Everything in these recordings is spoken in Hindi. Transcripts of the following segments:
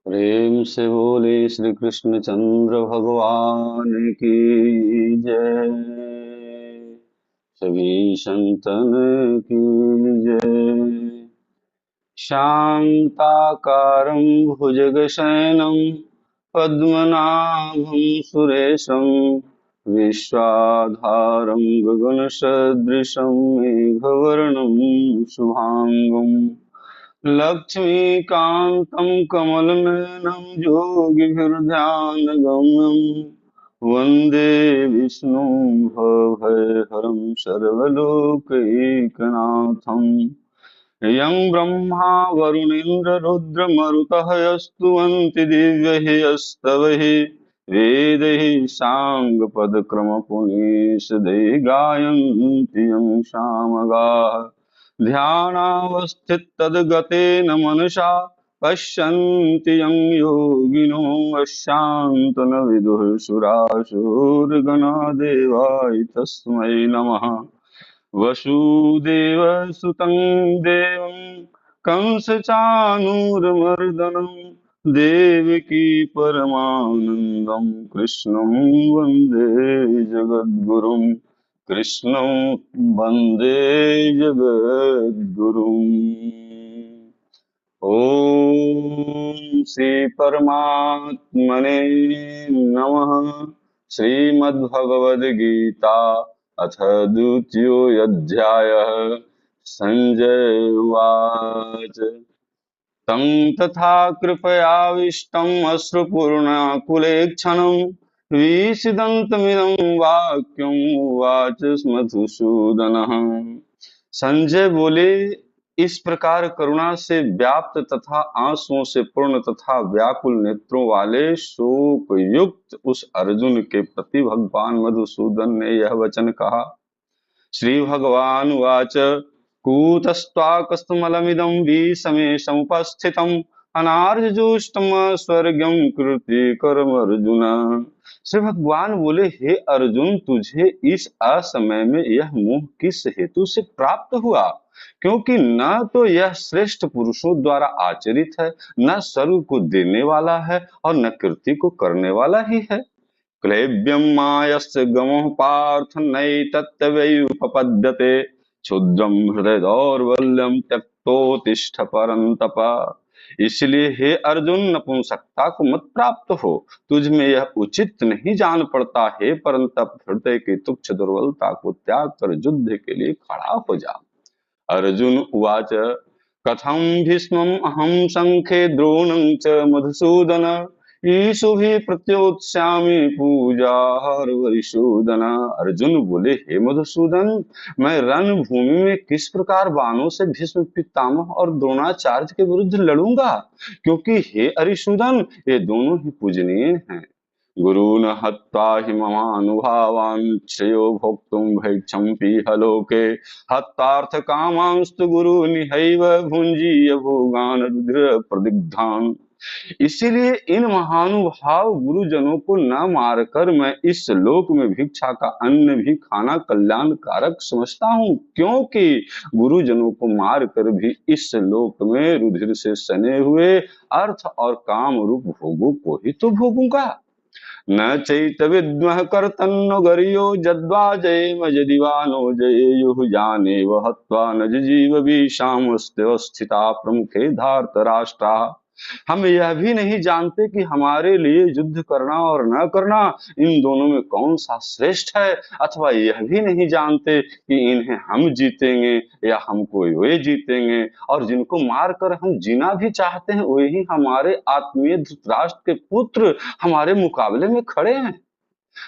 प्रेम से बोले श्री कृष्ण चंद्र भगवान की जय। सभी संतन की जय। शांताकारं भुजगशयनं पद्मनाभं सुरेशं विश्वाधारं गगनसदृशं मेघवर्णं शुभांगं लक्ष्मीकान्तं कमलनयनं योगिभिर्ध्यानगम्यं वन्दे विष्णुं भवभयहरं सर्वलोकैकनाथम्। यं ब्रह्मा वरुणेन्द्ररुद्रमरुतः स्तुवन्ति दिव्यैः स्तवैः वेदैः साङ्गपदक्रमपुनीषदैः गायन्ति यं सामगाः। ध्यानावस्थिततद्गतेन मनसा पश्यन्ति यं योगिनो यस्यान्तो न विदुः सुरासुरगणा तस्मै नमः। वसुदेवसुतं देवं कंसचाणूरमर्दनं देवकी परमानन्दं कृष्णं वन्दे जगद्गुरुं। कृष्णं वन्दे जगद्गुरुम्। ॐ श्री परमात्मने नमः। श्रीमद्भगवद्गीता अथ द्वितीयोऽध्यायः। संजय उवाच तं तथा कृपयाविष्टम् अश्रुपूर्णाकुलेक्षणं विषीदन्तमिदं वाक्यम् उवाच मधुसूदनः। संजय बोले, इस प्रकार करुणा से व्याप्त तथा आंसुओं से पूर्ण तथा व्याकुल नेत्रों वाले शोक युक्त उस अर्जुन के प्रति भगवान मधुसूदन ने यह वचन कहा। श्री भगवान वाच कूतस्त्वाकस्मलमिदं विषमे समुपस्थितम् अनार्यजुष्टम स्वर्गं कृति कर्म अर्जुन। श्री भगवान बोले, हे अर्जुन, तुझे इस असमय में यह मोह किस हेतु से प्राप्त हुआ? क्योंकि न तो यह श्रेष्ठ पुरुषों द्वारा आचरित है, न स्वर्ग को देने वाला है और न कृति को करने वाला ही है। क्लैब्यं मायस्य गमः पार्थ नैतत्त्वयुपपद्यते क्षुद्रं हृदय दौर्बल्यं त्यक्तोत्तिष्ठ परन्तप। इसलिए हे अर्जुन, नपुंसकता को मत प्राप्त हो। तुझ में यह उचित नहीं जान पड़ता। हे परंतप, हृदय की तुच्छ दुर्बलता को त्याग कर युद्ध के लिए खड़ा हो जा। अर्जुन उवाच कथं भीष्मम् अहं संखे द्रोणं च मधुसूदन ईशुभिः प्रत्योत्स्यामि पूजार्हरिसूदन। अर्जुन बोले, हे मधुसूदन, मैं रणभूमि में किस प्रकार बाणों से भीष्म पितामह और द्रोणाचार्य के विरुद्ध लड़ूंगा, क्योंकि हे अरिसूदन, ये दोनों ही पूजनीय हैं। गुरून् हत्वा हि ममानुभावान् श्रेयो भोक्तुं भैक्षम्पिह लोके हत्वार्थकामांस्तु गुरूनिहैव भुञ्जीय भोगान् रुधिर प्रदिग्धान्। इसीलिए इन महानुभाव गुरुजनों को न मारकर मैं इस लोक में भिक्षा का अन्न भी खाना कल्याणकारक समझता हूँ, क्योंकि गुरुजनों को मारकर भी इस लोक में रुधिर से सने हुए अर्थ और काम रूप भोगों को ही तो भोगूंगा। न चैतविद्मः कर्तन्नो गर्यो जद्वा जयेम यदि वा नो जयेयुः जानेव हत्वा न जीव स्थिता प्रमुखे धार्तराष्ट्राः। हम यह भी नहीं जानते कि हमारे लिए युद्ध करना और न करना, इन दोनों में कौन सा श्रेष्ठ है, अथवा यह भी नहीं जानते कि इन्हें हम जीतेंगे या हमको वे जीतेंगे, और जिनको मारकर हम जीना भी चाहते हैं वही हमारे आत्मीय धृतराष्ट्र के पुत्र हमारे मुकाबले में खड़े हैं।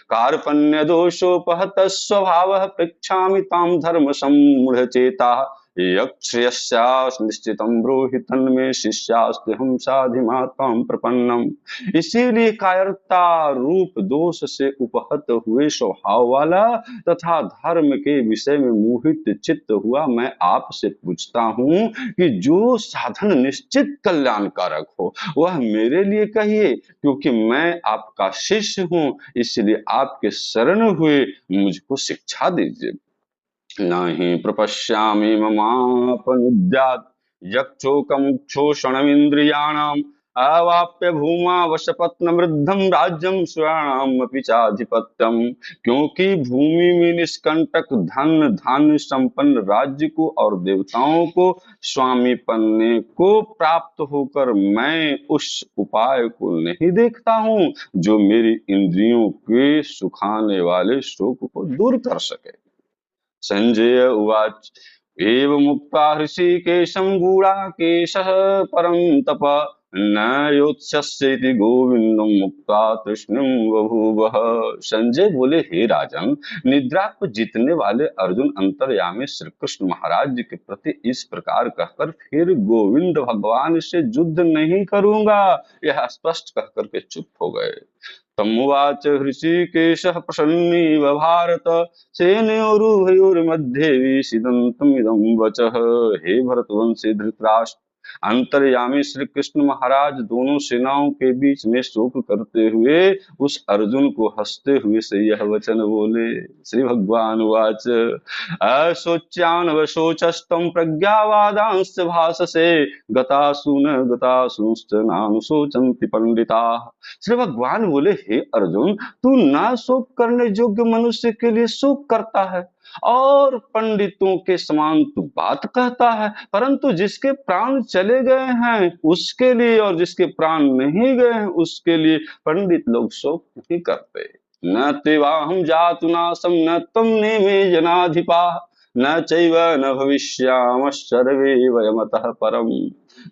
कार्पण्य दोषोपहत स्वभाव पृच्छामि ताम धर्म सम्मूढ़ चेता यक्षयस्यास निश्चितं ब्रूहि तन्मे शिष्यास्तेहं साधिमात्मां प्रपन्नम। इसीलिए कायरता रूप दोष से उपहत हुए स्वभाव वाला तथा धर्म के विषय में मोहित चित्त हुआ मैं आपसे पूछता हूँ कि जो साधन निश्चित कल्याणकारक हो वह मेरे लिए कहिए, क्योंकि मैं आपका शिष्य हूँ। इसलिए आपके शरण हुए मुझको शिक्षा दीजिए। नहि प्रपश्यामि ममापनुद्यात् यक्षोकमुच्छोषणमिन्द्रियाणाम् अवाप्य भूमा वशपत्न वृद्धम राज्यम स्वर्ण अपि चाधिपत्यम। क्योंकि भूमि में निष्कंटक धन धान्य संपन्न राज्य को और देवताओं को स्वामी पन्ने को प्राप्त होकर मैं उस उपाय को नहीं देखता हूँ जो मेरी इंद्रियों के सुखाने वाले शोक को दूर कर सके। संजय उवाच एवमुक्त्वा हृषीकेशं गूढाकेशः परं तप न योत्स्यति गोविंदम मुक्ता तृष्णिं बभूवः। संजय बोले, हे राजन, निद्रा को जीतने वाले अर्जुन अंतर्यामी श्री कृष्ण महाराज के प्रति इस प्रकार कहकर फिर गोविंद भगवान से युद्ध नहीं करूंगा, यह स्पष्ट कहकर के चुप हो गए। तमुवाच हृषीकेशः प्रसन्नीव भारत सेनयोरुभयोर्मध्ये विषीदन्तमिदं वचः। हे भरतवंशी धृतराष्ट्र, अंतर्यामी श्री कृष्ण महाराज दोनों सेनाओं के बीच में शोक करते हुए उस अर्जुन को हंसते हुए से यह वचन बोले। श्री भगवान वाच अशोच्यानवशोचस्तं प्रज्ञावादांश्च भाषसे गतासूंश्च नानुशोचन्ति पंडिताः। श्री भगवान बोले, हे अर्जुन, तू ना शोक करने योग्य मनुष्य के लिए शोक करता है और पंडितों के समान तू बात कहता है, परंतु जिसके प्राण चले गए हैं उसके लिए और जिसके प्राण नहीं गए हैं उसके लिए पंडित लोग शोक नहीं करते। न तेवाहम जातु नासम न तुम नेमे जनाधिपा न चैव न भविष्यामश्चर्वे वयमतः परम।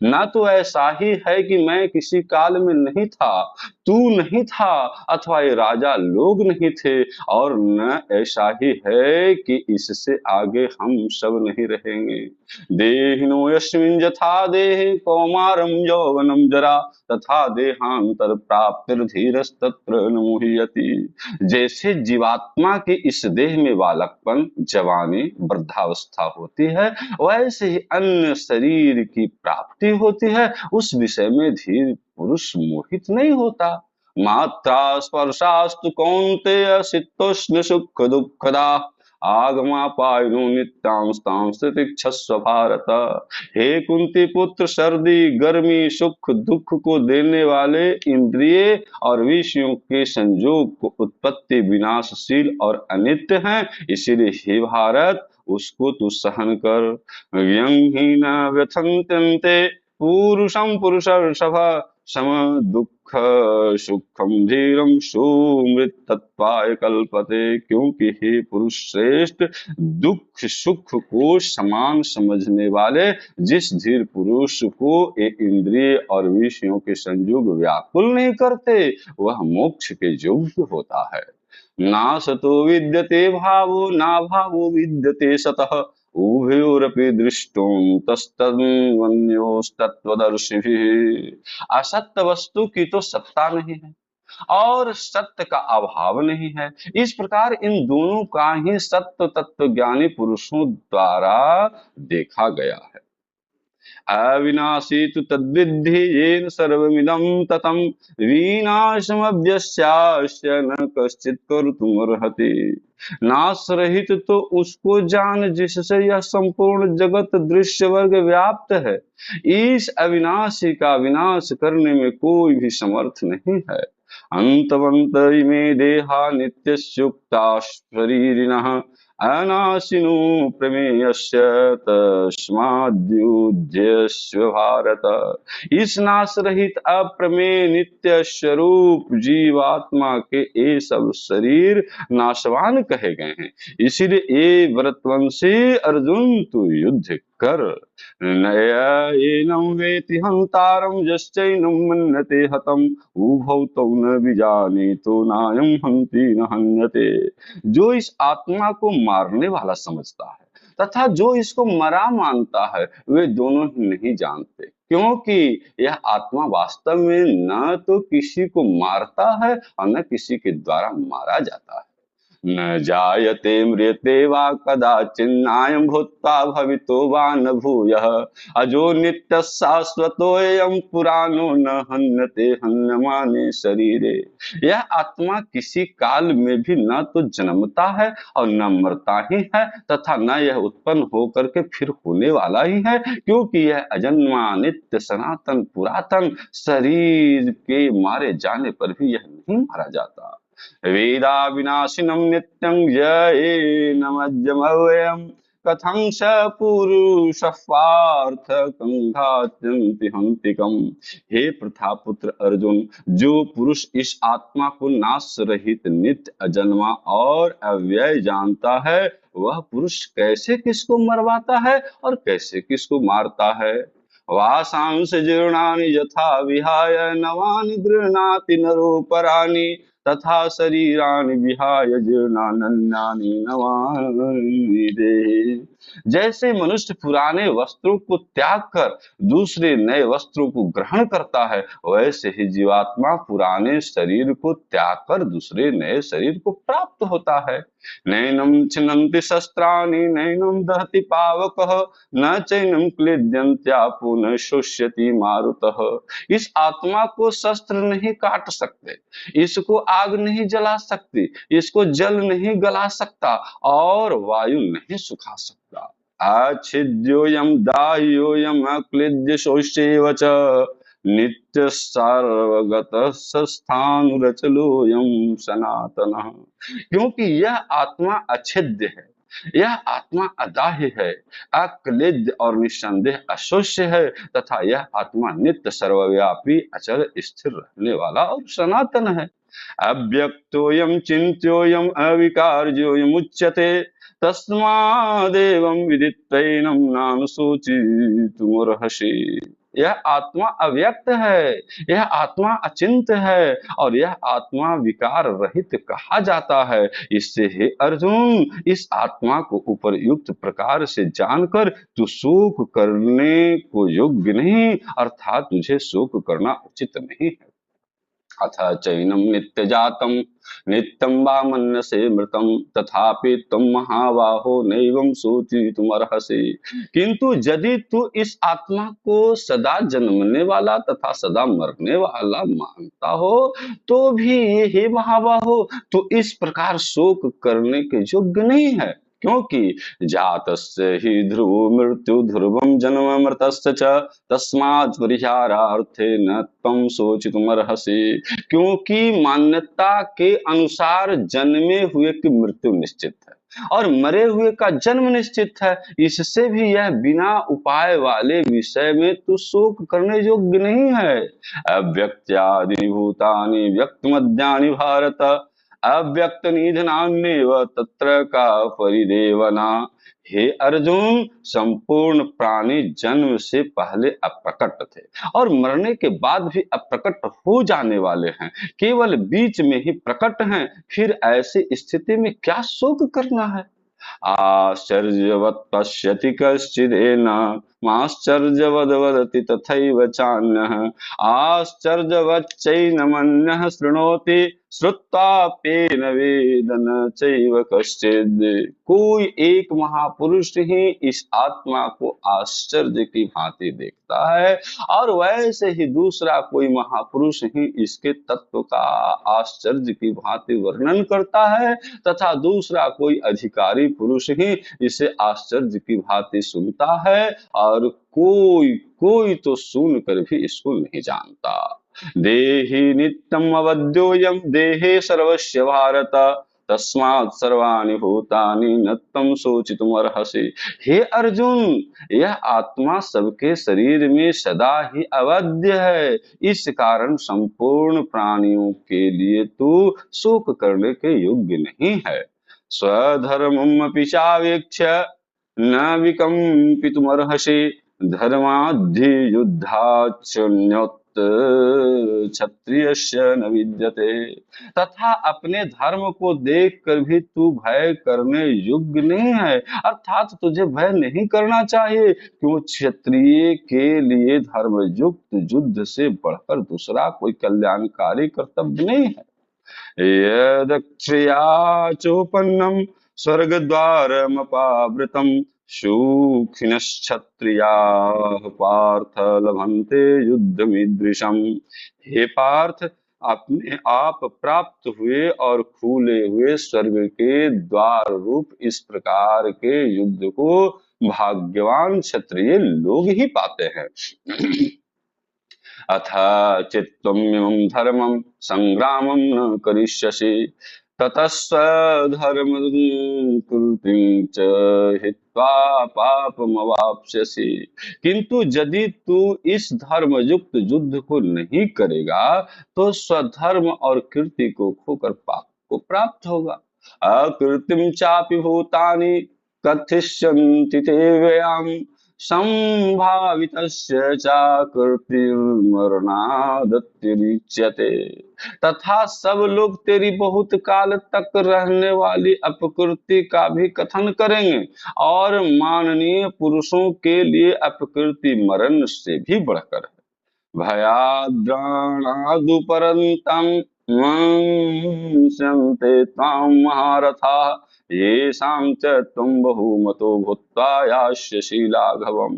ना तो ऐसा ही है कि मैं किसी काल में नहीं था, तू नहीं था, अथवा ये राजा लोग नहीं थे, और न ऐसा ही है कि इससे आगे हम सब नहीं रहेंगे। देहिनो यस्मिन् यथा देहे कौमारम यौवनम जरा तथा देहांतर प्राप्तिर्धीरस्तत्र न मुह्यति। जैसे जीवात्मा के इस देह में बालकपन, जवानी, वृद्धावस्था होती है, वैसे ही अन्य शरीर की प्राप्ति होती है, उस विषय में धीर पुरुष मोहित नहीं होता। मात्रा स्पर्शास्तु कौन्तेय शीतोष्ण सुख दुःखदा आगमापायनो नित्यांस्तांस तितिक्षस्व भारत। हे कुंती पुत्र, सर्दी, गर्मी, सुख दुख को देने वाले इंद्रिय और विषयों के संयोग को उत्पत्ति विनाशशील और अनित्य हैं, इसीलिए हे भारत उसको तू सहन कर। यं हि न व्यथन्त्यन्ते पुरुषं पुरुषर्षभ सम दुःख सुखम धीरम सुमृतत्वाय कल्पते। क्योंकि हे पुरुष श्रेष्ठ, दुख सुख को समान समझने वाले जिस धीर पुरुष को ये इंद्रिय और विषयों के संयोग व्याकुल नहीं करते वह मोक्ष के योग्य होता है। ना सतो विद्यते भावो ना भावो विद्यते सतः उभयोरपि दृष्टों तस्तन्वन्योस्तत्वदर्शिभिः। असत्य वस्तु की तो सत्ता नहीं है और सत्य का अभाव नहीं है, इस प्रकार इन दोनों का ही सत्य तत्व ज्ञानी पुरुषों द्वारा देखा गया है। अविनाशी तु तद्विद्धि येन सर्वमिदं ततं विनाशमव्यस्यास्य न कश्चित् कर्तुमर्हति। नाश रहित तो उसको जान जिससे यह संपूर्ण जगत दृश्य वर्ग व्याप्त है। इस अविनाशी का विनाश करने में कोई भी समर्थ नहीं है। अंतवंत इमे देहा नित्यस्युक्ता शरीरिणः अनाशिनो प्रमेयस्य तस्माद्युध्यस्व भारत। इस नाश रहित अप्रमेय नित्य स्वरूप जीवात्मा के ये सब शरीर नाशवान कहे गए हैं, इसीलिए ये व्रतवंशी अर्जुन तू युद्ध कर। नयेनं वेति हंतारं यश्चैनं मन्यते हतम् उभौ तौ न विजानीतो नायं हन्ति न हन्यते। जो इस आत्मा को मारने वाला समझता है तथा जो इसको मरा मानता है वे दोनों ही नहीं जानते, क्योंकि यह आत्मा वास्तव में न तो किसी को मारता है और न किसी के द्वारा मारा जाता है। न जायते म्रियते वा कदाचिन्नायं भूत्वा भवितो वा न भूयः अजो नित्यः शाश्वतोऽयं पुराणो न हन्यते हन्यमाने शरीरे। यह आत्मा किसी काल में भी न तो जन्मता है और न मरता ही है, तथा न यह उत्पन्न होकर के फिर होने वाला ही है, क्योंकि यह अजन्मा नित्य सनातन पुरातन शरीर के मारे जाने पर भी यह नहीं मारा जाता। वेदा विनाशिनं नित्यं येनमजमव्ययम् कथं स पुरुषः पार्थ कंघात्यन्ति हन्तिकम्। हे प्रथापुत्र अर्जुन, जो पुरुष इस आत्मा को नाश रहित नित्य अजन्मा और अव्यय जानता है, वह पुरुष कैसे किसको मरवाता है और कैसे किसको मारता है। वासांस जीर्णानि यथा विहाय नवानि गृह्णाति नरोपराणि तथा शरीरानि विहाय जीर्णान्यानि नवानि देहि। जैसे मनुष्य पुराने वस्त्रों को त्याग कर दूसरे नए वस्त्रों को ग्रहण करता है, वैसे ही जीवात्मा पुराने शरीर को त्याग कर दूसरे नए शरीर को प्राप्त होता है। नैनं छिन्नन्ति शस्त्राणि नैनं दहति पावकः न चैनं क्लेद्यन्त्यापो न शोष्यति मारुतः। इस आत्मा को शस्त्र नहीं काट सकते, इसको आग नहीं जला सकती, इसको जल नहीं गला सकता और वायु नहीं सुखा सकता। अच्छिद्योऽयं दाह्योऽयम् अक्लिद्य शोष्येव च नित्य सर्वगतः स्थाणुरचलोऽयं सनातनः। क्योंकि यह आत्मा अच्छेद्य है, यह आत्मा अदाह्य है, अक्लिद्य और निस्संदेह अशोष्य है, तथा यह आत्मा नित्य सर्वव्यापी अचल स्थिर रहने वाला और सनातन है। अव्यक्तोऽयं चिन्त्योऽयम् अविकार्योऽयम् उच्यते तस्मादेवं विदित्वैनं नानुशोचितुमर्हसि। यह आत्मा अव्यक्त है, यह आत्मा अचिंत्य है और यह आत्मा विकार रहित कहा जाता है। इससे हे अर्जुन, इस आत्मा को उपयुक्त प्रकार से जानकर तू शोक करने को योग्य नहीं, अर्थात तुझे शोक करना उचित नहीं है। अथ चैनं नित्यजातं नित्यं वा मन्यसे मृतं तथापि त्वं महाबाहो नैवं शोचितुमर्हसि। किंतु यदि तू इस आत्मा को सदा जन्मने वाला तथा सदा मरने वाला मानता हो, तो भी ये हे महाबाहो, तू इस प्रकार शोक करने के योग्य नहीं है। क्योंकि जातस्य हि ध्रुवो मृत्यु ध्रुवं जन्म मृतस्य च तस्मात् परिहारार्थे न त्वं शोचितुमर्हसि। क्योंकि मान्यता के अनुसार जन्मे हुए की मृत्यु निश्चित है और मरे हुए का जन्म निश्चित है। इससे भी यह बिना उपाय वाले विषय में तो शोक करने योग्य नहीं है। अव्यक्त्यादि भूतानि व्यक्तमद्यानि भारत अव्यक्त निधनान्येव तत्र का परिदेवना। हे अर्जुन, संपूर्ण प्राणी जन्म से पहले अप्रकट थे और मरने के बाद भी अप्रकट हो जाने वाले हैं, केवल बीच में ही प्रकट हैं। फिर ऐसी स्थिति में क्या शोक करना है। आश्चर्यवत् पश्यति कश्चिदेनमाश्चर्यवद् वदति तथैव चान्यः आश्चर्यवच्चैनमन्यः शृणोति श्रुत्वाप्येन वेद न चैव कश्चित्। कोई एक महापुरुष ही इस आत्मा को आश्चर्य की भांति देखता है और वैसे ही दूसरा कोई महापुरुष ही इसके तत्व का आश्चर्य की भांति वर्णन करता है, तथा दूसरा कोई अधिकारी पुरुष ही इसे आश्चर्य की भांति सुनता है और कोई कोई तो सुनकर भी इसको नहीं जानता। देहि नित्यम अवध्योयम देहे सर्वस्य भारत तस्मात् सर्वाणि भूतानि न त्वं शोचितुमर्हसि। हे अर्जुन, यह आत्मा सबके शरीर में सदा ही अवध्य है, इस कारण संपूर्ण प्राणियों के लिए तू शोक करने के योग्य नहीं है। स्वधर्ममपि चावेक्ष्य न विकम्पितुमर्हसि धर्माद्धियुद्धाच्युन्यत् क्षत्रियस्य न विद्यते। तथा अपने धर्म को देख कर भी तू भय करने योग्य नहीं है, अर्थात तुझे भय नहीं करना चाहिए, क्यों क्षत्रिय के लिए धर्म युक्त युद्ध से बढ़कर दूसरा कोई कल्याणकारी कर्तव्य नहीं है। यदक्षया चोपन्नं स्वर्गद्वारमपावृतं सुखिनश्क्षत्रियाः पार्थ लभन्ते युद्धमीदृशम्। हे पार्थ, अपने आप प्राप्त हुए और खुले हुए स्वर्ग के द्वार रूप इस प्रकार के युद्ध को भाग्यवान क्षत्रिय लोग ही पाते हैं। अथ चित्तमिमं धर्मं संग्रामं न करिष्यसि ततस्वधर्मं कृतिं च हित्वा पापमवाप्स्यसि। किंतु यदि तू इस धर्म युक्त युद्ध को नहीं करेगा तो स्वधर्म और कीर्ति को खोकर पाप को प्राप्त होगा। अकृतिम चापि भूतानि कथिष्यन्ति ते व्ययाम् संभावितस्य चाकृतिर्मरणादतिरिच्यते। तथा सब लोग तेरी बहुत काल तक रहने वाली अपकृति का भी कथन करेंगे और माननीय पुरुषों के लिए अपकृति मरण से भी बढ़कर है। भयाद्राणादुपरन्तं मंस्यन्ते त्वां महारथाः येषां च त्वं बहुमतो भूत्वा यास्यसि लाघवम्।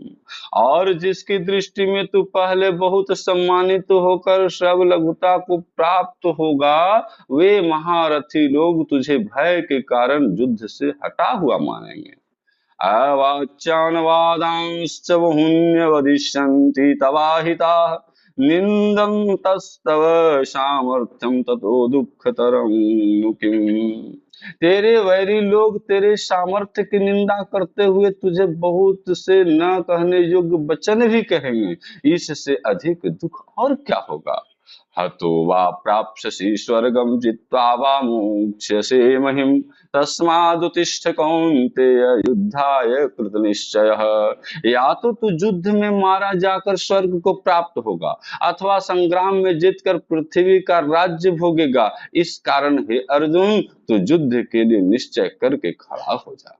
और जिसकी दृष्टि में तू पहले बहुत सम्मानित होकर सब लघुता को प्राप्त होगा, वे महारथी लोग तुझे भय के कारण युद्ध से हटा हुआ मानेंगे। अवाच्यान् वादांश्च बहुन्यवदिष्यन्ति तवाहिताः निन्दन्तस्तव सामर्थ्यं ततो दुःखतरं नु किम्। तेरे वैरी लोग तेरे सामर्थ्य की निंदा करते हुए तुझे बहुत से न कहने योग्य वचन भी कहेंगे, इससे अधिक दुख और क्या होगा। हतो वा प्राप्स्यसि स्वर्गं जित्वा वा मोक्ष्यसे महिम् तस्मादुत्तिष्ठ कौन्तेय युद्धाय कृतनिश्चयः। या तो तू युद्ध में मारा जाकर स्वर्ग को प्राप्त होगा अथवा संग्राम में जीतकर पृथ्वी का राज्य भोगेगा। इस कारण हे अर्जुन, तू युद्ध के लिए निश्चय करके खड़ा हो जा।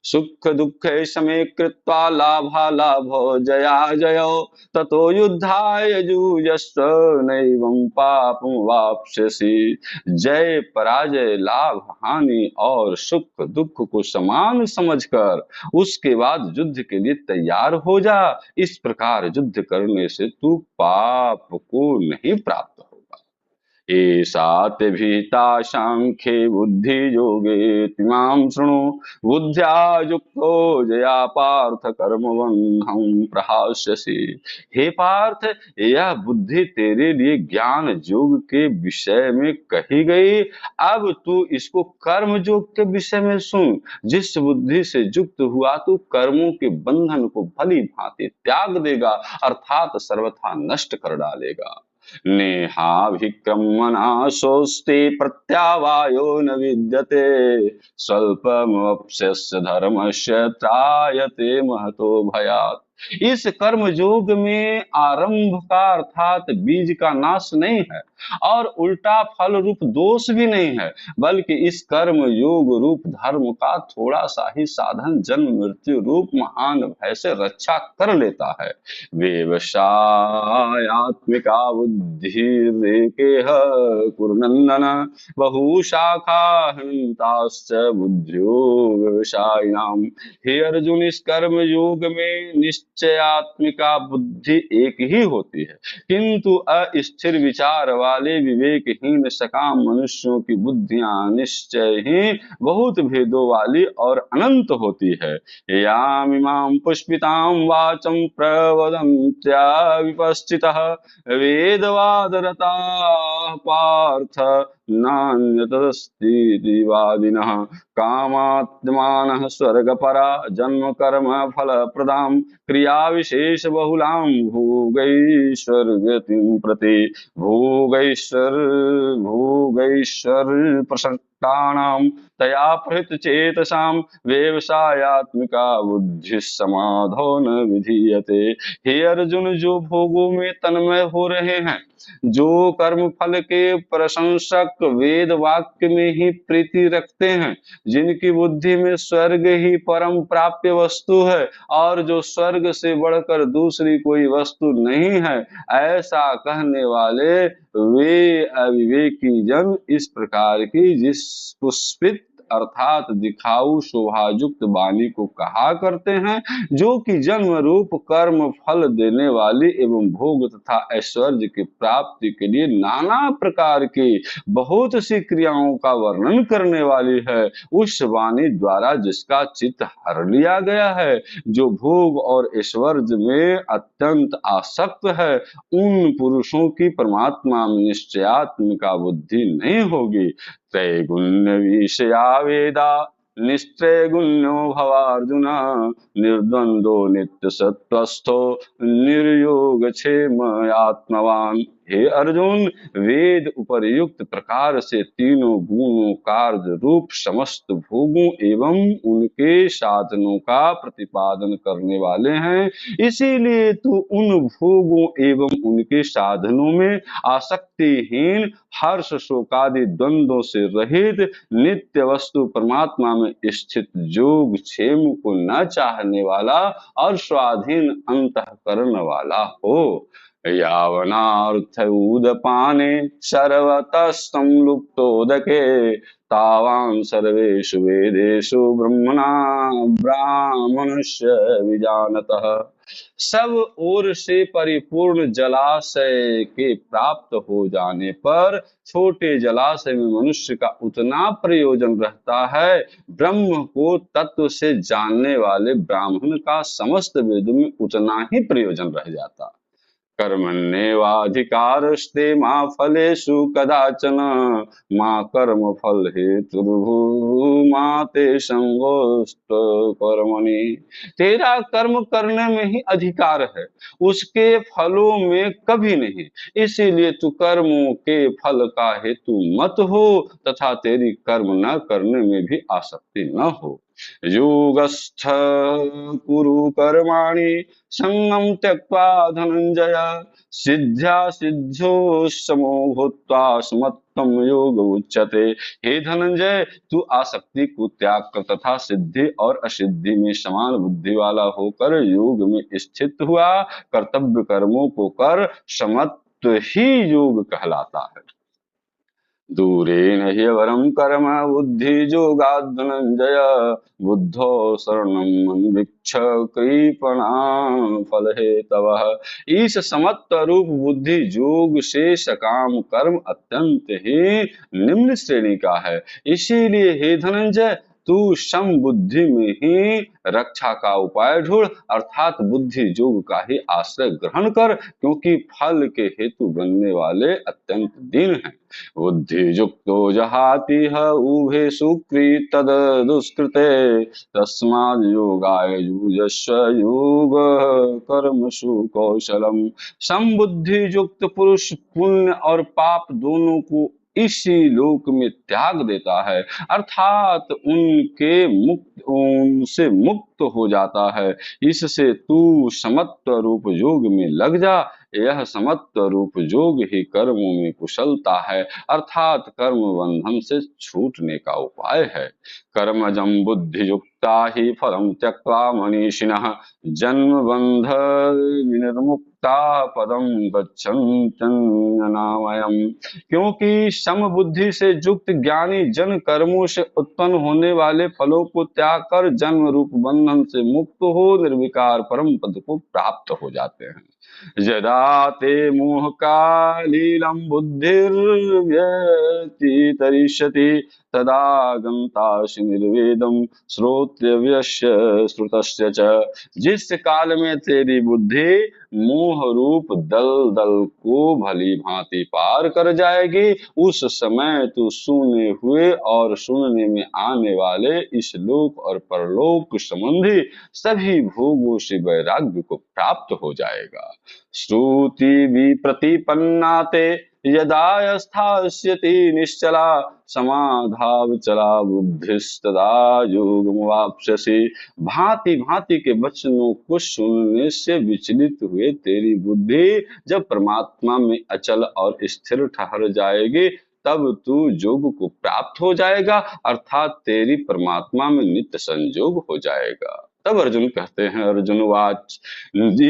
सुख दुःखे समे कृत्वा लाभालाभो जया जयो ततो युद्धाय युजस्व नैवं पापं वाप्स्यसि। जय पराजय लाभ हानि और सुख दुख को समान समझकर उसके बाद युद्ध के लिए तैयार हो जा। इस प्रकार युद्ध करने से तू पाप को नहीं प्राप्त होगा। एषा ते भीता सांख्ये बुद्धि योगे तिमां शृणु बुद्ध्या युक्तो जया पार्थ कर्मबन्धं प्रहास्यसि। हे पार्थ, यह बुद्धि तेरे लिए ज्ञान योग के विषय में कही गई। अब तू इसको कर्म योग के विषय में सुन। जिस बुद्धि से युक्त हुआ तू कर्मों के बंधन को भली भांति त्याग देगा अर्थात सर्वथा नष्ट कर डालेगा। नेहाभिक्रमणा सोऽस्ति प्रत्यावायो न विद्यते स्वल्पमप्यस्य धर्मस्य त्रायते महतो भयात्। इस कर्म योग में आरंभ का अर्थात बीज का नाश नहीं है और उल्टा फल रूप दोष भी नहीं है, बल्कि इस कर्म योग रूप धर्म का थोड़ा सा ही साधन जन्म मृत्यु रूप महान भय से रक्षा कर लेता है। व्यवसायात्मिका बुद्धिरेकेह कुरुनन्दन बहुशाखा हन्ताश्च बुद्धियो व्यवसायिनां। हे अर्जुन, इस कर्म योग में निश्चयात्मिका बुद्धि एक ही होती है, किंतु अस्थिर विचार वाले विवेकहीन सकाम मनुष्यों की बुद्धियां निश्चय ही बहुत भेदों वाली और अनंत होती है। यामिमां पुष्पितां वाचं प्रवदन्त्या विपश्चितः वेदवादरताः पार्थ नान्यतस्तीति वादिनः कामात्मानः स्वर्गपरा जन्म कर्म फलप्रदां क्रियाविशेष बहुलां भोगैश्वर्गतिं प्रति भोगैश्वर प्रसक्ता भक्तानां तया प्रहृत चेतसाम व्यवसायात्मिका बुद्धि समाधो न विधीयते। हे अर्जुन, जो भोगों में तन्मय हो रहे हैं, जो कर्म फल के प्रशंसक वेद वाक्य में ही प्रीति रखते हैं, जिनकी बुद्धि में स्वर्ग ही परम प्राप्य वस्तु है और जो स्वर्ग से बढ़कर दूसरी कोई वस्तु नहीं है, ऐसा कहने वाले वे अविवेकी जन इस प्रकार की जिस पुष्पित अर्थात दिखाऊ शोभायुक्त वाणी को कहा करते हैं, जो कि जन्म रूप कर्म फल देने वाली एवं भोग तथा ऐश्वर्य की प्राप्ति के लिए नाना प्रकार की बहुत सी क्रियाओं का वर्णन करने वाली है, उस वाणी द्वारा जिसका चित्त हर लिया गया है, जो भोग और ऐश्वर्य में अत्यंत आसक्त है, उन पुरुषों की परमात्मा में निश्चयात्मिका बुद्धि नहीं होगी। त्रैगुण्य विषया वेदा निस्त्रैगुण्यो भवार्जुन निर्द्वंदो नित्य सत्वस्थो निर्योगक्षेम आत्मवान। हे अर्जुन, वेद उपर्युक्त प्रकार से तीनों गुणों कार्य रूप समस्त भोगों एवं उनके साधनों का प्रतिपादन करने वाले हैं, इसीलिए तू उन भोगों एवं उनके साधनों में आसक्तिहीन, हर्ष शोकादि द्वंद्वों से रहित, नित्य वस्तु परमात्मा में स्थित योग क्षेम को न चाहने वाला और स्वाधीन अंतःकरण वाला हो। यावनार्थ उदपाने सर्वतः संलुप्तोदके तावान् सर्वेषु वेदेषु ब्रह्मणा ब्राह्मणस्य विजानतः। सब ओर से परिपूर्ण जलाशय के प्राप्त हो जाने पर छोटे जलाशय में मनुष्य का उतना प्रयोजन रहता है, ब्रह्म को तत्व से जानने वाले ब्राह्मण का समस्त वेदों में उतना ही प्रयोजन रह जाता। कर्मण्येवाधिकारस्ते मा फलेषु कदाचन मा कर्म फल हेतुर्भूमा ते संगोस्त कर्मणि। तेरा कर्म करने में ही अधिकार है, उसके फलों में कभी नहीं, इसीलिए तू कर्मों के फल का हेतु मत हो तथा तेरी कर्म न करने में भी आसक्ति न हो। योगस्थ कुरु कर्माणि संगम त्यक्त्वा धनंजय सिद्ध्या सिद्धो समो भूत्वा समत्वम योग उच्यते। हे धनंजय, तू आसक्ति को त्याग कर तथा सिद्धि और असिद्धि में समान बुद्धि वाला होकर योग में स्थित हुआ, कर्तव्य कर्मों को कर, समत्व ही योग कहलाता है। दूरेन ह्यवरं कर्म बुद्धि योगात् धनंजय बुद्धो शरणं अन्वीक्ष कृपणां फलहेतवः। इस समत्व रूप बुद्धि योग से सकाम कर्म अत्यंत ही निम्न श्रेणी का है, इसीलिए हे धनंजय, तू सम बुद्धि में ही रक्षा का उपाय ढूंढ, अर्थात बुद्धि योग का ही आश्रय ग्रहण कर, क्योंकि फल के हेतु बनने वाले अत्यंत दीन हैं। बुद्धि युक्तो जहाति उभे सुकृत तद दुष्कृते तस्माद् योगाय युजस्व योग कर्मसु कौशलम। समबुद्धि युक्त पुरुष पुण्य और पाप दोनों को इसी लोक में त्याग देता है, अर्थात उनसे मुक्त हो जाता है। इससे तू समत्व रूप योग में लग जा। यह समत्व रूप योग ही कर्मों में कुशलता है, अर्थात कर्म बंधन से छूटने का उपाय है। कर्मजं बुद्धि युक्ता ही फलम त्यक्त्वा मनीषिणः जन्म बंध विनिर्मुक्ता पदम गच्छन्त्यनामयम्। क्योंकि सम बुद्धि से युक्त ज्ञानी जन कर्मों से उत्पन्न होने वाले फलों को त्याग कर जन्म रूप बंधन से मुक्त हो निर्विकार परम पद को प्राप्त हो जाते हैं। यदा ते मोह कालीलं बुद्धिर्व्यतितरिष्यति तदा गन्तासि निर्वेदं श्रोतव्यस्य श्रुतस्य च। जिस काल में तेरी बुद्धि मोह रूप दलदल को भली भांति पार कर जाएगी, उस समय तू सुने हुए और सुनने में आने वाले इस लोक और परलोक संबंधी सभी भोगों से वैराग्य को प्राप्त हो जाएगा। श्रुति प्रतिपन्ना ते यदा स्थास्यति निश्चला समाधावचला बुद्धिस्तदा योगमवाप्स्यसि। भांति भांति के वचनों को सुनने से विचलित हुए तेरी बुद्धि जब परमात्मा में अचल और स्थिर ठहर जाएगी, तब तू योग को प्राप्त हो जाएगा, अर्थात तेरी परमात्मा में नित्य संयोग हो जाएगा। तब अर्जुन कहते हैं, अर्जुन वाच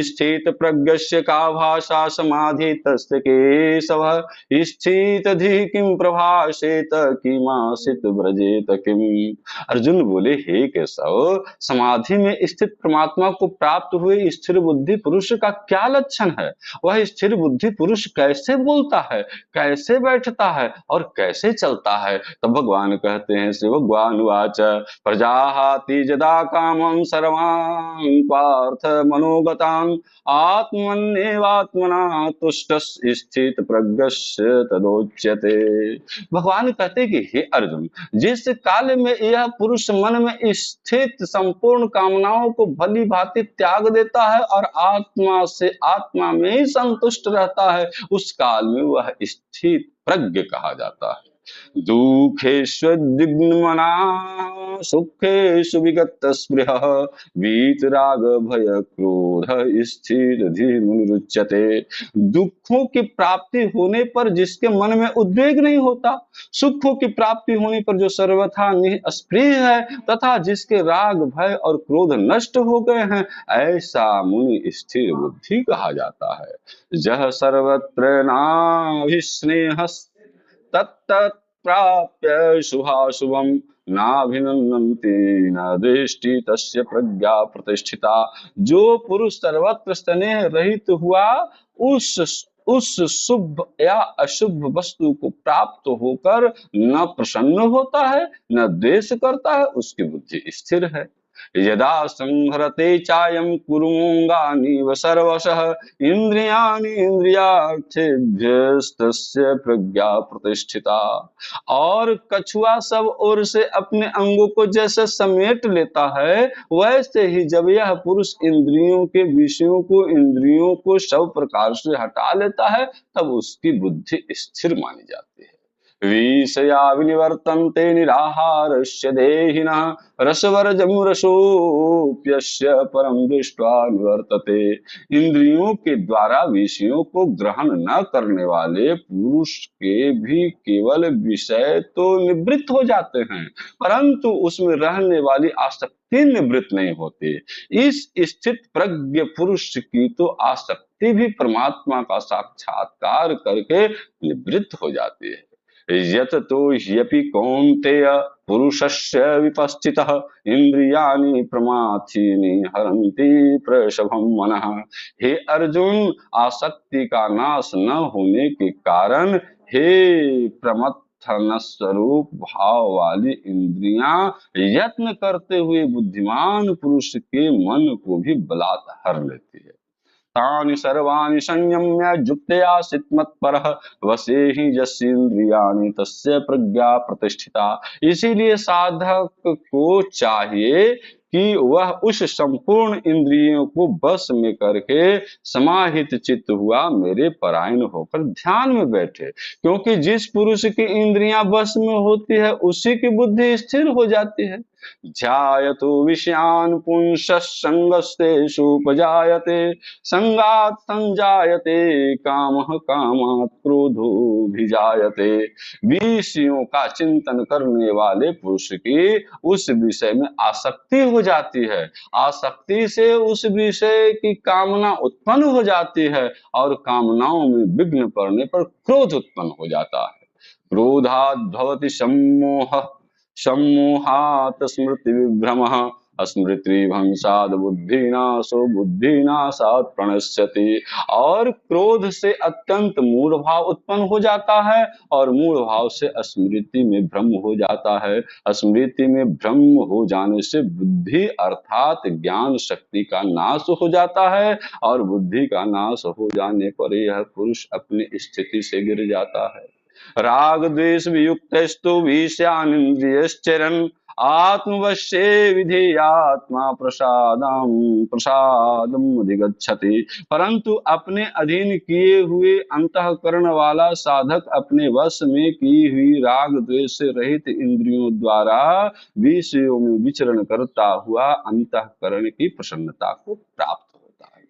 स्थित प्रज्ञस्य का भाषा समाधि तस्य केशव स्थित धी किम प्रभाषेत किमासित व्रजेत किम। अर्जुन बोले, हे केशव, समाधि में स्थित परमात्मा को प्राप्त हुए स्थिर बुद्धि पुरुष का क्या लक्षण है? वह स्थिर बुद्धि पुरुष कैसे बोलता है, कैसे बैठता है और कैसे चलता है? तब भगवान कहते हैं, श्री भगवान वाच प्रजाहाति जदा कामं सर्वान् पार्थ मनोगतान् आत्मन्येवात्मना तुष्टः स्थित प्रज्ञस्य तदोच्यते। भगवान कहते कि हे अर्जुन, जिस काल में यह पुरुष मन में स्थित संपूर्ण कामनाओं को भली भांति त्याग देता है और आत्मा से आत्मा में ही संतुष्ट रहता है, उस काल में वह स्थित प्रज्ञ कहा जाता है। दुःखेष्वदिग्नमना सुखेषु विगतस्पृहः वीतराग भय क्रोध स्थितधीर्मुनिरुच्यते। दुखों की प्राप्ति होने पर जिसके मन में उद्वेग नहीं होता, सुखों की प्राप्ति होने पर जो सर्वथा निष्क्रिय है, तथा जिसके राग भय और क्रोध नष्ट हो गए हैं, ऐसा मुनि स्थिर बुद्धि कहा जाता है। जह सर्वत्र नाभिस्नेह तत्तत् प्राप्य शुभाशुभम नाभिनंदन्ति न दृष्टि तस्य प्रज्ञा प्रतिष्ठिता। जो पुरुष सर्वत्र स्नेह रहित हुआ उस शुभ या अशुभ वस्तु को प्राप्त होकर न प्रसन्न होता है न द्वेष करता है, उसकी बुद्धि स्थिर है। यदा संहरते चायं कुरुंगानीव सर्वशः इंद्रियाणि इंद्रियार्थेभ्यस्तस्य प्रज्ञा प्रतिष्ठिता। और कछुआ सब ओर से अपने अंगों को जैसे समेट लेता है, वैसे ही जब यह पुरुष इंद्रियों के विषयों को इंद्रियों को सब प्रकार से हटा लेता है, तब उसकी बुद्धि स्थिर मानी जाती है। विषया विनिवर्तन्ते निराहारस्य देहिनः रसवर्जं रसोऽप्यस्य परं दृष्ट्वा निवर्तते। इंद्रियों के द्वारा विषयों को ग्रहण न करने वाले पुरुष के भी केवल विषय तो निवृत्त हो जाते हैं, परंतु उसमें रहने वाली आसक्ति निवृत्त नहीं होती। इस स्थित प्रज्ञ पुरुष की तो आसक्ति भी परमात्मा का साक्षात्कार करके निवृत्त हो जाती है। यत तो ह्यपि कौन्तेय पुरुषस्य विपस्थितः इंद्रियाणि प्रमाथीनि हरन्ति प्रसभं मनः। हे अर्जुन, आसक्ति का नाश न होने के कारण हे प्रमथन स्वरूप भाव वाली इंद्रियां यत्न करते हुए बुद्धिमान पुरुष के मन को भी बलात् हर लेती है। तानि सर्वाणि संयम्य युक्तया मत्परः वसे हि यस्येन्द्रियाणि तस्य प्रज्ञा प्रतिष्ठिता। इसीलिए साधक को चाहिए कि वह उस संपूर्ण इंद्रियों को बस में करके समाहित चित्त हुआ मेरे परायण होकर ध्यान में बैठे, क्योंकि जिस पुरुष की इंद्रियां बस में होती है उसी की बुद्धि स्थिर हो जाती है। ध्यायतो विषयान् पुंसः संगस्तेषुपजायते संगात् संजायते कामः कामात् क्रोधो भिजायते। विषयों का चिंतन करने वाले पुरुष की उस विषय में आसक्ति हो जाती है, आसक्ति से उस विषय की कामना उत्पन्न हो जाती है और कामनाओं में विघ्न पड़ने पर क्रोध उत्पन्न हो जाता है। क्रोधात् भवति सम्मोहः सम्मोहात् स्मृति विभ्रमः स्मृतिभंसात् बुद्धिनाशो बुद्धिनाशात् प्रणश्यति। और क्रोध से अत्यंत मूढ़ भाव उत्पन्न हो जाता है और मूढ़ भाव से स्मृति में भ्रम हो जाता है। स्मृति में भ्रम हो जाने से बुद्धि अर्थात ज्ञान शक्ति का नाश हो जाता है और बुद्धि का नाश हो जाने पर यह पुरुष अपनी स्थिति से गिर जाता है। राग द्वेष वियुक्तस्तु विषयानिन्द्रियश्चरन् आत्मवश्ये विधेयात्मा प्रसादम प्रसादम अधिगच्छति। परंतु अपने अधीन किए हुए अंतःकरण वाला साधक अपने वश में की हुई राग द्वेष से रहित इंद्रियों द्वारा विषयों में विचरण करता हुआ अंतःकरण की प्रसन्नता को प्राप्त होता है।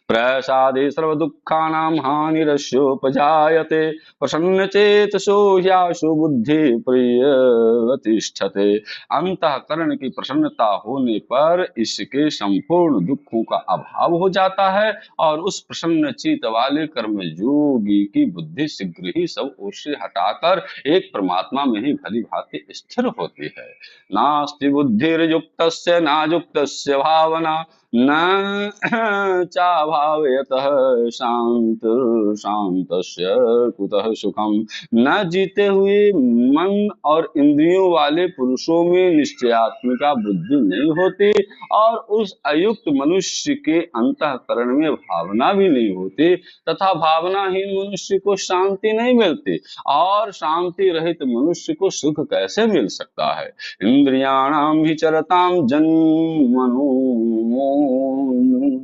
प्रसादे सर्वदुःखानां हानिरस्योपजायते प्रसन्नचेतसो ह्याशु बुद्धि प्रियतिष्ठते। अंतःकरण की प्रसन्नता होने पर इसके संपूर्ण दुखों का अभाव हो जाता है और उस प्रसन्न चित्त वाले कर्म योगी की बुद्धि शीघ्र ही सब ओर से हटाकर एक परमात्मा में ही भली भांति स्थिर होती है। नास्ति बुद्धिर्युक्तस्य नायुक्तस्य भावना न चाभावयतः शांत शांतस्य कुतः सुखम। न जीते हुए मन और इंद्रियों वाले पुरुषों में निश्चयात्मिका बुद्धि नहीं होती और उस अयुक्त मनुष्य के अंतःकरण में भावना भी नहीं होती तथा भावनाहीन मनुष्य को शांति नहीं मिलती और शांति रहित मनुष्य को सुख कैसे मिल सकता है। इंद्रियाणाम हि चरताम जन्मनो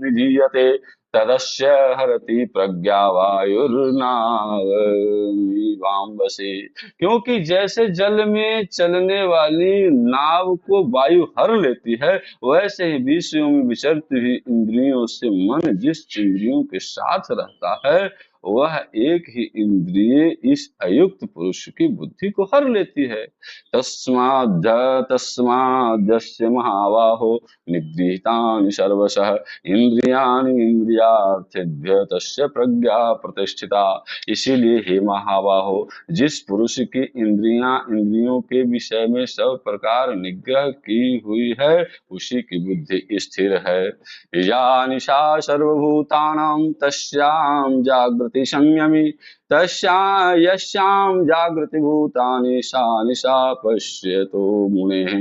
विधीयते तदस्य हरति प्रज्ञा वायुर्नावमिवाम्बसि। क्योंकि जैसे जल में चलने वाली नाव को वायु हर लेती है वैसे ही विषयों में विचरती हुई इंद्रियों से मन जिस इंद्रियों के साथ रहता है वह एक ही इंद्रिय इस अयुक्त पुरुष की बुद्धि को हर लेती है। तस्माद्यस्य महाबाहो निगृहीतानि सर्वशः इंद्रियाणि इंद्रियार्थेभ्य तस्य प्रज्ञा प्रतिष्ठिता। इसीलिए हे महाबाहो, जिस पुरुष की इंद्रियां इंद्रियों के विषय में सब प्रकार निग्रह की हुई है उसी की बुद्धि स्थिर है। या निशा सर्वभूतानां तस्यां जागृति संयमी यस्यां जागृति भूतानि सा निशा पश्यतो मुनेः।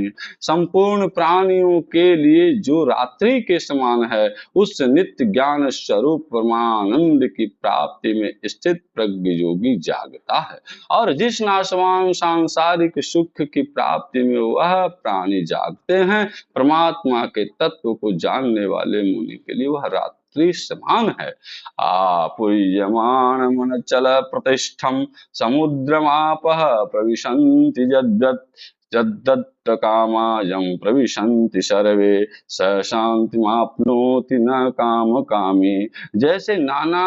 संपूर्ण प्राणियों के लिए जो रात्रि के समान है उस नित्य ज्ञान स्वरूप परमानंद की प्राप्ति में स्थित प्रज्ञ योगी जागता है और जिस नाशवान सांसारिक सुख की प्राप्ति में वह प्राणी जागते हैं परमात्मा के तत्व को जानने वाले मुनि के लिए वह रात्रि समान है। आपूयमान मन चल प्रतिष्ठम समुद्रमापः प्रविशन्ति जद्दत् जद्दत्त कामायं प्रविशन्ति सर्वे स शांतिमाप्नोति न काम कामी। जैसे नाना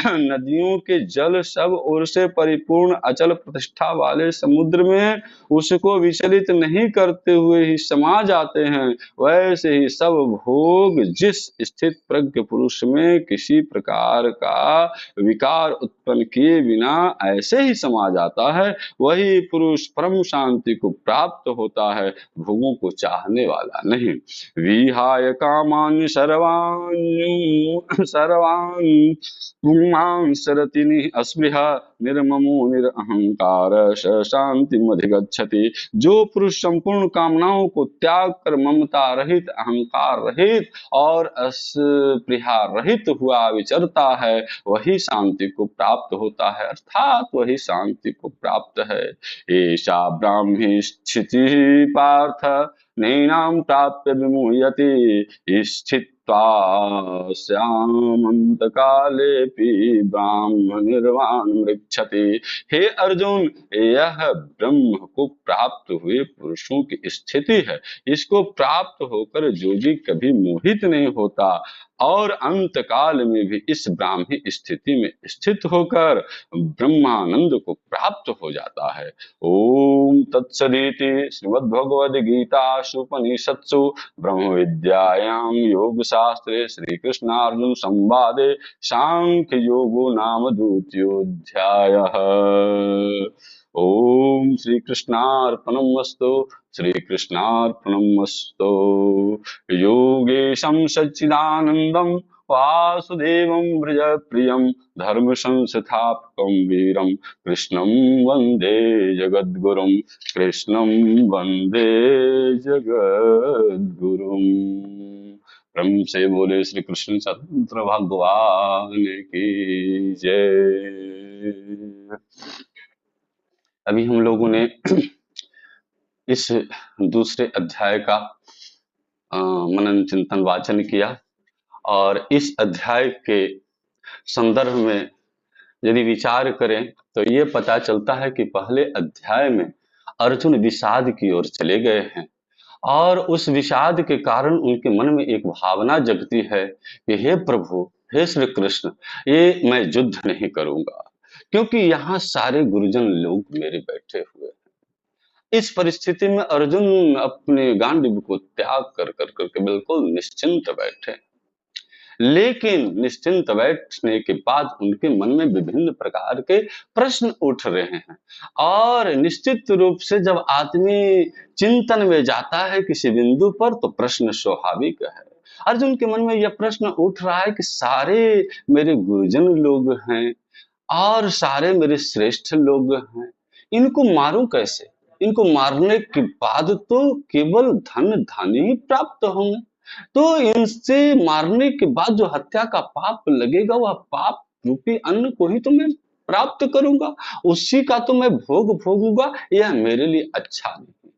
नदियों के जल सब ओर से परिपूर्ण अचल प्रतिष्ठा वाले समुद्र में उसको विचलित नहीं करते हुए ही समा जाते हैं वैसे ही सब भोग जिस स्थित प्रज्ञ पुरुष में किसी प्रकार का विकार उत्पन्न किए बिना ऐसे ही समा जाता है वही पुरुष परम शांति को प्राप्त होता है, भोगों को चाहने वाला नहीं। विहाय कामानि सर्वान् पुमान् सरति अस्पृहा निर्ममो निरहंकार स शांतिमधिगच्छति। जो पुरुष संपूर्ण कामनाओं को त्याग कर ममता रहित अहंकार रहित और अस्पृहा रहित हुआ विचरता है वही शांति को प्राप्त होता है अर्थात वही शांति को प्राप्त है। एषा ब्राह्मी स्थिति पार्थ नैनां प्राप्य विमुह्यति स्थित्वा श्यामन्तकालेऽपि ब्राह्म निर्वाण मृक्षति। हे अर्जुन, यह ब्रह्म को प्राप्त हुए पुरुषों की स्थिति है। इसको प्राप्त होकर योगी कभी मोहित नहीं होता और अंत काल में भी इस ब्राह्मी स्थिति में स्थित होकर ब्रह्मानंद को प्राप्त हो जाता है। ओम तत्सदिति श्रीमद्भगवद्गीतासु उपनिषत्सु ब्रह्म विद्यायां योग शास्त्रे श्री कृष्णार्जुन संवादे सांख्य योगो नाम द्वितीयोऽध्यायः। ओम श्री कृष्णार्पणमस्तु श्री कृष्णार्पणमस्तु। योगेशं सच्चिदानंदं वासुदेवं व्रजप्रियं धर्म संस्थापकं वीरं कृष्णं वंदे जगद्गुरुं कृष्णं वंदे जगद्गुरुं। ब्रह्म से बोले श्री कृष्ण चंद्र भगवान की जय। अभी हम लोगों ने इस दूसरे अध्याय का मनन चिंतन वाचन किया, और इस अध्याय के संदर्भ में यदि विचार करें तो ये पता चलता है कि पहले अध्याय में अर्जुन विषाद की ओर चले गए हैं, और उस विषाद के कारण उनके मन में एक भावना जगती है कि हे प्रभु, हे श्री कृष्ण, ये मैं युद्ध नहीं करूंगा, क्योंकि यहाँ सारे गुरुजन लोग मेरे बैठे हुए हैं। इस परिस्थिति में अर्जुन अपने गांडीव को त्याग कर कर करके बिल्कुल निश्चिंत बैठे। लेकिन निश्चिंत बैठने के बाद उनके मन में विभिन्न प्रकार के प्रश्न उठ रहे हैं, और निश्चित रूप से जब आदमी चिंतन में जाता है किसी बिंदु पर तो प्रश्न स्वाभाविक है। अर्जुन के मन में यह प्रश्न उठ रहा है कि सारे मेरे गुरुजन लोग हैं और सारे मेरे श्रेष्ठ लोग हैं, इनको मारूं कैसे? इनको मारने के बाद तो केवल धन धन ही प्राप्त होंगे, तो इनसे मारने के बाद जो हत्या का पाप लगेगा वह पाप रूपी अन्न को ही तो मैं प्राप्त करूंगा, उसी का तो मैं भोग भोगूंगा, यह मेरे लिए अच्छा नहीं।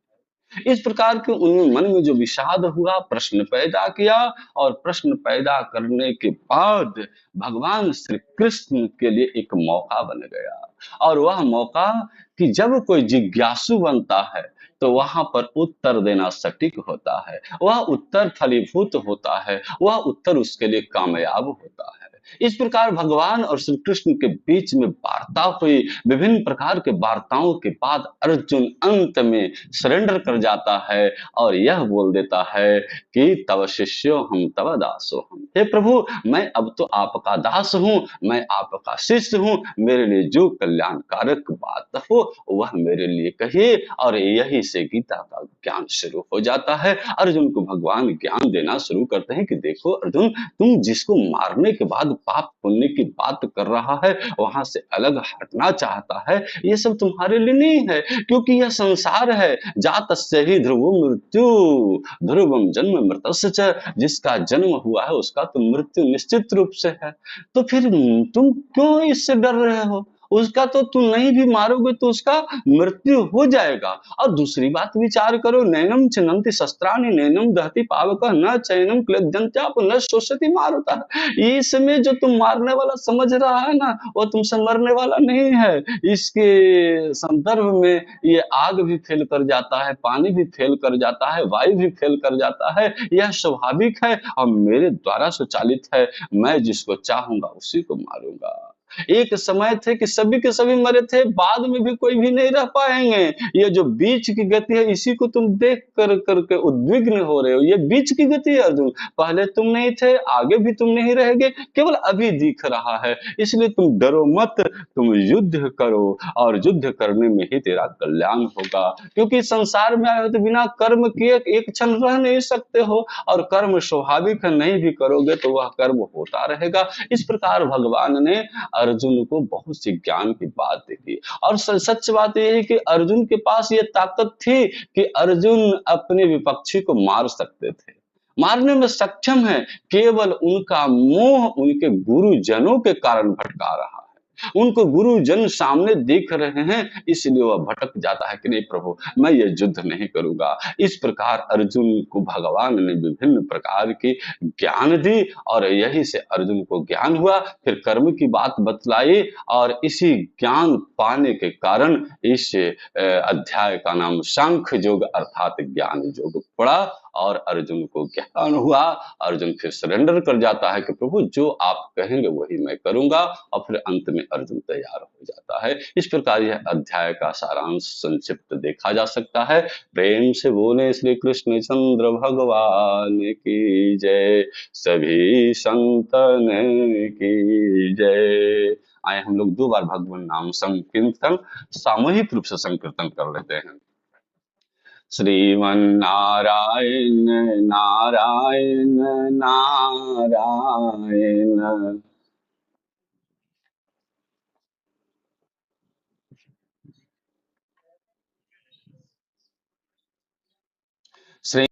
इस प्रकार के उनमें मन में जो विषाद हुआ, प्रश्न पैदा किया, और प्रश्न पैदा करने के बाद भगवान श्री कृष्ण के लिए एक मौका बन गया, और वह मौका कि जब कोई जिज्ञासु बनता है तो वहां पर उत्तर देना सटीक होता है, वह उत्तर फलीभूत होता है, वह उत्तर उसके लिए कामयाब होता है। इस प्रकार भगवान और श्री कृष्ण के बीच में वार्ता हुई, विभिन्न प्रकार के वार्ताओं के बाद अर्जुन अंत में सरेंडर कर जाता है और यह बोल देता है कि तव शिष्यो हम तव दासो हम, हे प्रभु, मैं अब तो आपका दास हूँ, मैं आपका शिष्य हूँ, मेरे लिए जो कल्याणकारक बात हो वह मेरे लिए कहिए। और यही से गीता का ज्ञान शुरू हो जाता है। अर्जुन को भगवान ज्ञान देना शुरू करते हैं कि देखो अर्जुन, तुम जिसको मारने के बाद पाप पुण्य की बात कर रहा है, वहां से अलग हटना चाहता है, ये सब तुम्हारे लिए नहीं है, क्योंकि यह संसार है। जातस्य ही ध्रुवो मृत्यु, ध्रुवम जन्म मृतस्य च, जिसका जन्म हुआ है उसका तो मृत्यु निश्चित रूप से है। तो फिर तुम क्यों इससे डर रहे हो? उसका तो तुम नहीं भी मारोगे तो उसका मृत्यु हो जाएगा। और दूसरी बात विचार करो, नैनम छिन्नन्ति शस्त्राणि नैनम दहति पावकः न चैनम क्लेद्यन्त्याप न शोषयति मारुतः। इसमें जो तुम मारने वाला समझ रहा है ना, वो तुमसे मरने वाला नहीं है। इसके संदर्भ में ये आग भी फेल कर जाता है, पानी भी फेल कर जाता है, वायु भी फेल कर जाता है, यह स्वाभाविक है और मेरे द्वारा स्वचालित है। मैं जिसको चाहूंगा उसी को मारूंगा। एक समय थे कि सभी के सभी मरे थे, बाद में भी कोई भी नहीं रह पाएंगे। ये जो बीच की गति है इसी को तुम देख कर करके उद्विग्न हो रहे हो, ये बीच की गति है अर्जुन। पहले तुम नहीं थे, आगे भी तुम नहीं रहेंगे, केवल अभी दिख रहा है। इसलिए तुम डरो मत, तुम युद्ध करो और युद्ध करने में ही तेरा कल्याण होगा, क्योंकि संसार में आए हो तो बिना कर्म किए एक क्षण रह नहीं सकते हो, और कर्म स्वाभाविक है, नहीं भी करोगे तो वह कर्म होता रहेगा। इस प्रकार भगवान ने अर्जुन को बहुत सी ज्ञान की बात देखी, और सच बात यह है कि अर्जुन के पास ये ताकत थी कि अर्जुन अपने विपक्षी को मार सकते थे, मारने में सक्षम है। केवल उनका मोह उनके गुरुजनों के कारण भटका रहा है। उनको गुरुजन सामने देख रहे हैं, इसलिए वह भटक जाता है कि नहीं प्रभु, मैं ये युद्ध नहीं करूंगा। इस प्रकार अर्जुन को भगवान ने विभिन्न प्रकार की ज्ञान दी, और यही से अर्जुन को ज्ञान हुआ। फिर कर्म की बात बतलाई, और इसी ज्ञान पाने के कारण इस अध्याय का नाम सांख्य योग अर्थात ज्ञान योग पड़ा, और अर्जुन को ज्ञान हुआ। अर्जुन फिर सरेंडर कर जाता है कि प्रभु जो आप कहेंगे वही मैं करूंगा, और फिर अंत में अर्जुन तैयार हो जाता है। इस प्रकार यह अध्याय का सारांश संक्षिप्त देखा जा सकता है। प्रेम से बोले श्री कृष्ण चंद्र भगवान की जय, सभी संतन की जय। आए हम लोग दो बार भगवान नाम संकीर्तन सामूहिक रूप से संकीर्तन कर लेते हैं। श्रीमन्नारायण नारायण नारायण। श्री